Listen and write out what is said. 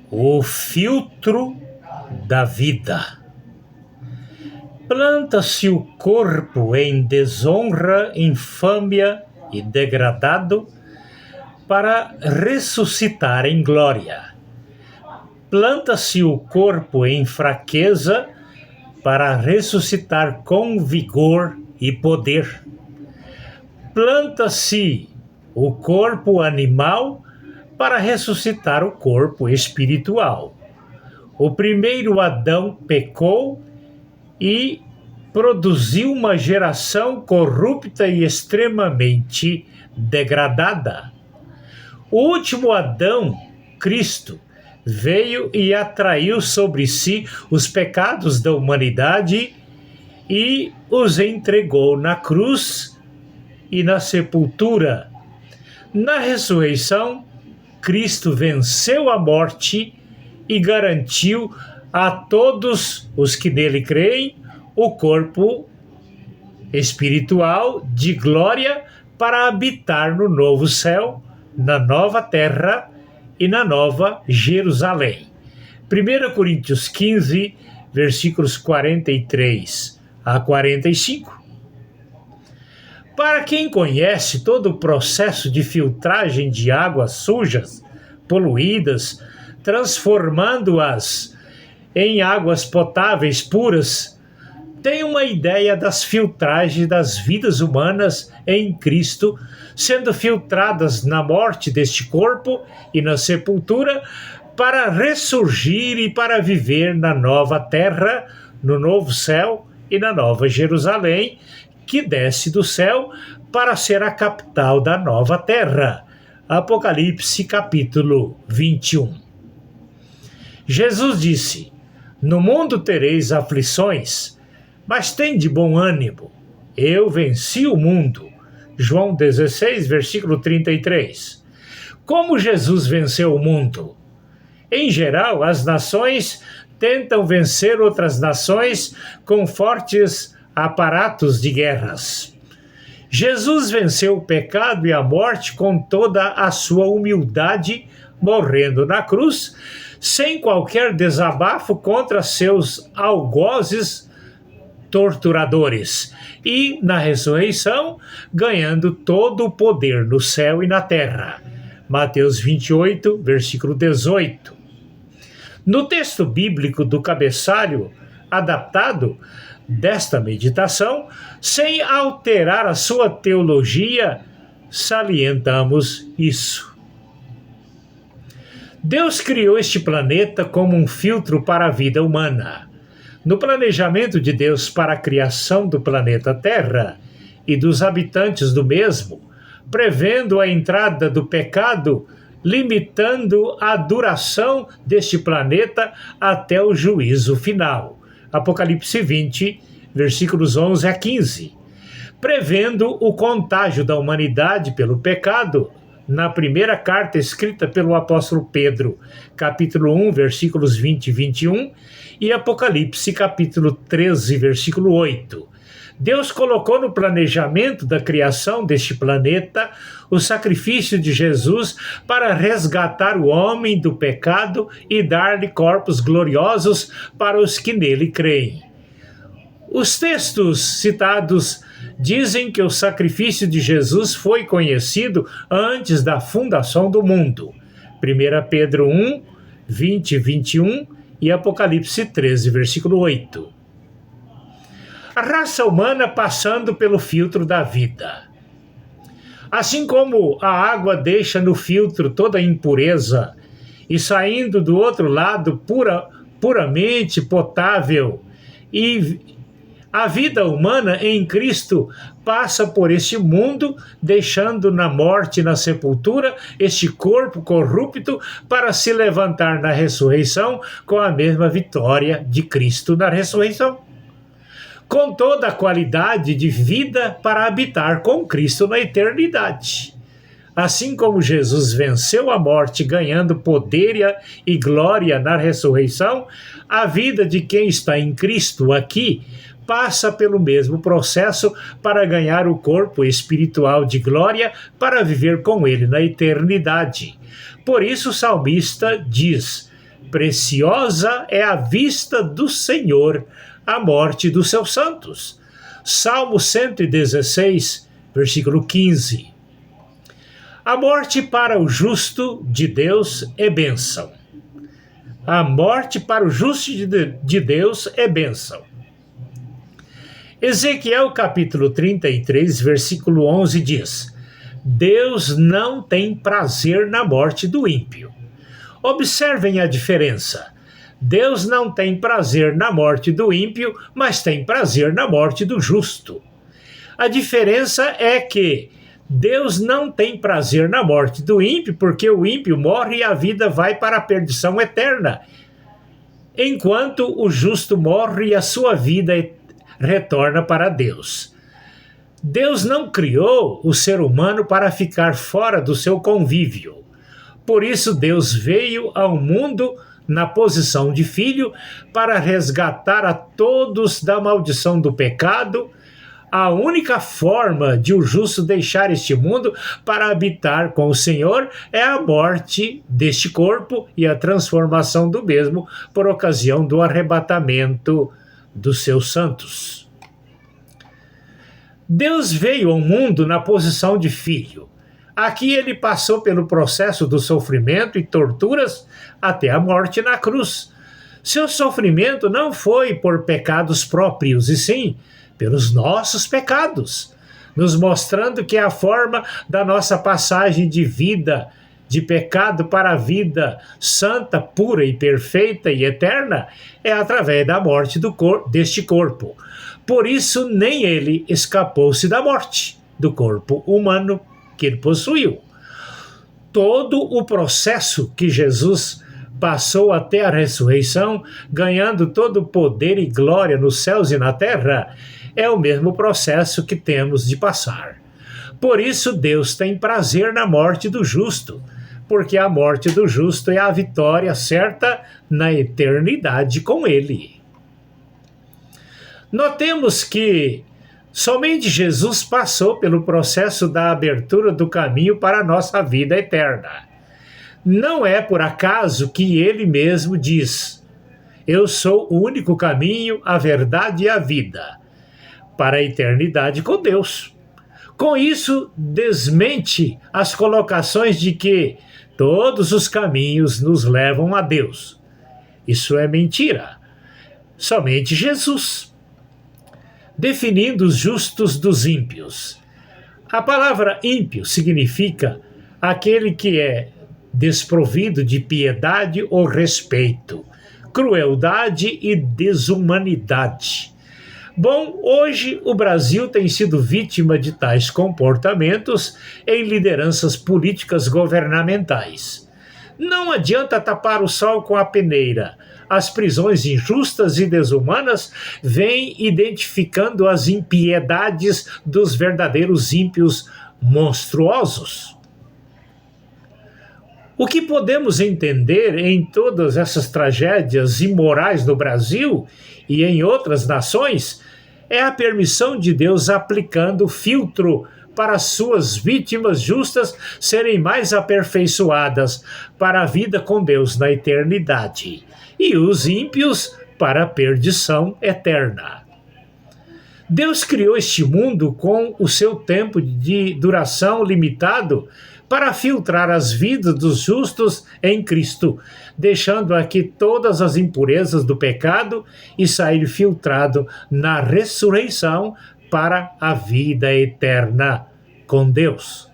O filtro da vida. Planta-se o corpo em desonra, infâmia e degradado para ressuscitar em glória. Planta-se o corpo em fraqueza para ressuscitar com vigor e poder. Planta-se o corpo animal para ressuscitar o corpo espiritual. O primeiro Adão pecou e produziu uma geração corrupta e extremamente degradada. O último Adão, Cristo, veio e atraiu sobre si os pecados da humanidade e os entregou na cruz e na sepultura. Na ressurreição, Cristo venceu a morte e garantiu a todos os que nele creem o corpo espiritual de glória para habitar no novo céu, na nova terra e na nova Jerusalém. 1 Coríntios 15, versículos 43 a 45. Para quem conhece todo o processo de filtragem de águas sujas, poluídas, transformando-as em águas potáveis puras, tem uma ideia das filtragens das vidas humanas em Cristo, sendo filtradas na morte deste corpo e na sepultura, para ressurgir e para viver na nova terra, no novo céu e na nova Jerusalém, que desce do céu para ser a capital da nova terra. Apocalipse capítulo 21. Jesus disse: no mundo tereis aflições, mas tende bom ânimo. Eu venci o mundo. João 16, versículo 33. Como Jesus venceu o mundo? Em geral, as nações tentam vencer outras nações com fortes aparatos de guerras. Jesus venceu o pecado e a morte com toda a sua humildade, morrendo na cruz, sem qualquer desabafo contra seus algozes torturadores, e na ressurreição, ganhando todo o poder no céu e na terra. Mateus 28, versículo 18. No texto bíblico do cabeçalho adaptado desta meditação, sem alterar a sua teologia, salientamos isso. Deus criou este planeta como um filtro para a vida humana. No planejamento de Deus para a criação do planeta Terra e dos habitantes do mesmo, prevendo a entrada do pecado, limitando a duração deste planeta até o juízo final. Apocalipse 20, versículos 11 a 15. Prevendo o contágio da humanidade pelo pecado, na primeira carta escrita pelo apóstolo Pedro, capítulo 1, versículos 20 e 21, e Apocalipse, capítulo 13, versículo 8. Deus colocou no planejamento da criação deste planeta o sacrifício de Jesus para resgatar o homem do pecado e dar-lhe corpos gloriosos para os que nele creem. Os textos citados dizem que o sacrifício de Jesus foi conhecido antes da fundação do mundo. 1 Pedro 1, 20 e 21 e Apocalipse 13, versículo 8. A raça humana passando pelo filtro da vida. Assim como a água deixa no filtro toda a impureza e saindo do outro lado puramente potável, e a vida humana em Cristo passa por este mundo, deixando na morte e na sepultura este corpo corrupto para se levantar na ressurreição com a mesma vitória de Cristo na ressurreição, com toda a qualidade de vida para habitar com Cristo na eternidade. Assim como Jesus venceu a morte ganhando poder e glória na ressurreição, a vida de quem está em Cristo aqui passa pelo mesmo processo para ganhar o corpo espiritual de glória para viver com ele na eternidade. Por isso o salmista diz: preciosa é a vista do Senhor a morte dos seus santos. Salmo 116, versículo 15. A morte para o justo de Deus é bênção. A morte para o justo de Deus é bênção. Ezequiel capítulo 33, versículo 11 diz: Deus não tem prazer na morte do ímpio. Observem a diferença. Deus não tem prazer na morte do ímpio, mas tem prazer na morte do justo. A diferença é que Deus não tem prazer na morte do ímpio, porque o ímpio morre e a vida vai para a perdição eterna, enquanto o justo morre e a sua vida retorna para Deus. Deus não criou o ser humano para ficar fora do seu convívio. Por isso Deus veio ao mundo na posição de filho para resgatar a todos da maldição do pecado. A única forma de o justo deixar este mundo para habitar com o Senhor é a morte deste corpo e a transformação do mesmo por ocasião do arrebatamento dos seus santos. Deus veio ao mundo na posição de filho. Aqui ele passou pelo processo do sofrimento e torturas até a morte na cruz. Seu sofrimento não foi por pecados próprios, e sim pelos nossos pecados, nos mostrando que a forma da nossa passagem de vida, de pecado para a vida santa, pura e perfeita e eterna, é através da morte deste corpo. Por isso, nem ele escapou-se da morte do corpo humano que ele possuiu. Todo o processo que Jesus passou até a ressurreição, ganhando todo o poder e glória nos céus e na terra, é o mesmo processo que temos de passar. Por isso Deus tem prazer na morte do justo, porque a morte do justo é a vitória certa na eternidade com ele. Notemos que somente Jesus passou pelo processo da abertura do caminho para a nossa vida eterna. Não é por acaso que ele mesmo diz: eu sou o único caminho, a verdade e a vida, para a eternidade com Deus. Com isso, desmente as colocações de que todos os caminhos nos levam a Deus. Isso é mentira. Somente Jesus. Definindo os justos dos ímpios. A palavra ímpio significa aquele que é desprovido de piedade ou respeito, crueldade e desumanidade. Bom, hoje o Brasil tem sido vítima de tais comportamentos em lideranças políticas governamentais. Não adianta tapar o sol com a peneira. As prisões injustas e desumanas vêm identificando as impiedades dos verdadeiros ímpios monstruosos. O que podemos entender em todas essas tragédias imorais no Brasil e em outras nações é a permissão de Deus aplicando filtro para suas vítimas justas serem mais aperfeiçoadas para a vida com Deus na eternidade, e os ímpios para a perdição eterna. Deus criou este mundo com o seu tempo de duração limitado para filtrar as vidas dos justos em Cristo, deixando aqui todas as impurezas do pecado e sair filtrado na ressurreição para a vida eterna com Deus.